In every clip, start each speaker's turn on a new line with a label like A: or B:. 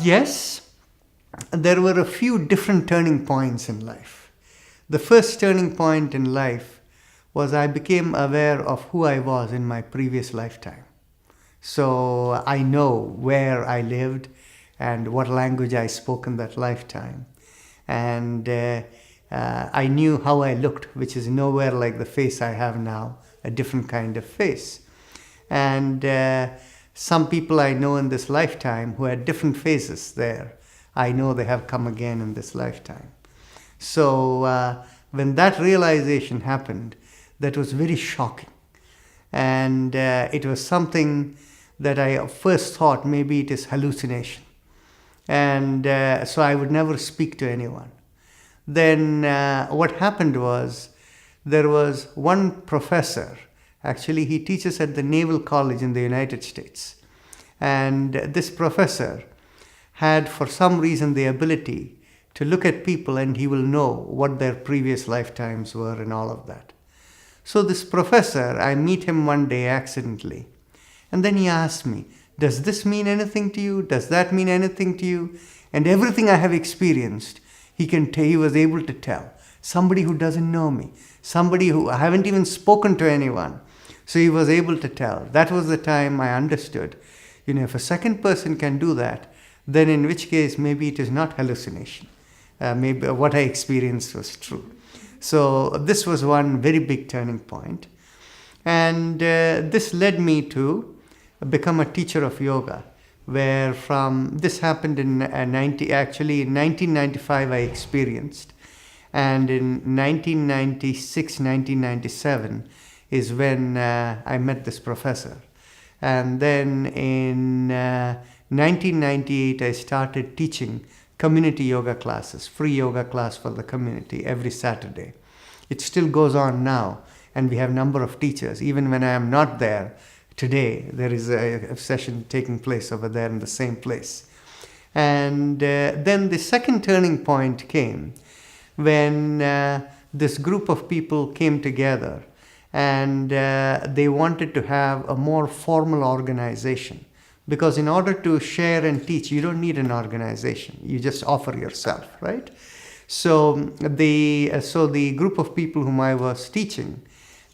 A: Yes, there were a few different turning points in life. The first turning point in life was I became aware of who I was in my previous lifetime. So I know where I lived and what language I spoke in that lifetime. And I knew how I looked, which is nowhere like the face I have now, a different kind of face. And some people I know in this lifetime who had different faces there, I know they have come again in this lifetime. So when that realization happened, that was very shocking. And it was something that I first thought maybe it is hallucination. And so I would never speak to anyone. Then what happened was, there was one professor, actually he teaches at the Naval College in the United States. And this professor had for some reason the ability to look at people and he will know what their previous lifetimes were and all of that. So this professor, I meet him one day accidentally. And then he asked me, does this mean anything to you? Does that mean anything to you? And everything I have experienced, he was able to tell. Somebody who doesn't know me, somebody who I haven't even spoken to anyone. So he was able to tell. That was the time I understood, if a second person can do that, then in which case maybe it is not hallucination. Maybe what I experienced was true. So this was one very big turning point. And this led me to become a teacher of yoga, where this happened in 1995 I experienced. And in 1996, 1997 is when I met this professor. And then in 1998 I started teaching community yoga classes, free yoga class for the community every Saturday. It still goes on now, and we have a number of teachers. Even when I am not there today, there is a session taking place over there in the same place. And then the second turning point came when this group of people came together and they wanted to have a more formal organization. Because in order to share and teach, you don't need an organization. You just offer yourself, right? So the group of people whom I was teaching,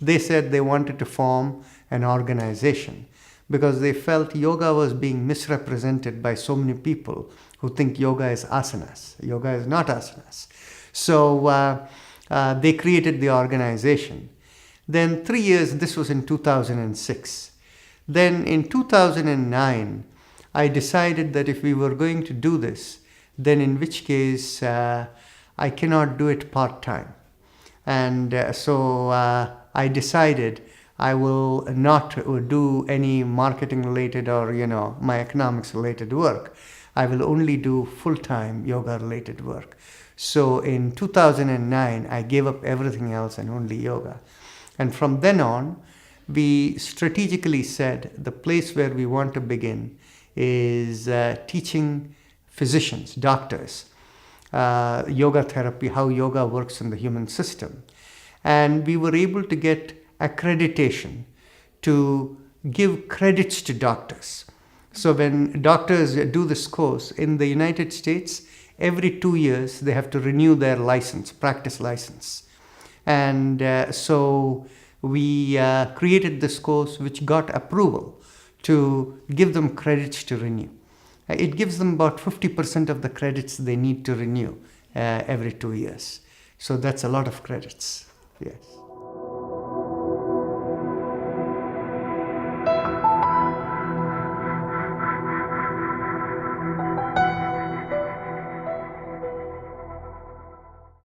A: they said they wanted to form an organization because they felt yoga was being misrepresented by so many people who think yoga is asanas. Yoga is not asanas. So they created the organization. Then 3 years, this was in 2006. Then in 2009, I decided that if we were going to do this, then in which case I cannot do it part-time. And so I decided I will not do any marketing related or, my economics related work. I will only do full-time yoga related work. So in 2009, I gave up everything else and only yoga. And from then on, we strategically said the place where we want to begin is teaching physicians, doctors, yoga therapy, how yoga works in the human system. And we were able to get accreditation to give credits to doctors. So when doctors do this course in the United States, every 2 years they have to renew their license, practice license. And so we created this course which got approval to give them credits to renew. It gives them about 50% of the credits they need to renew every 2 years. So that's a lot of credits, yes.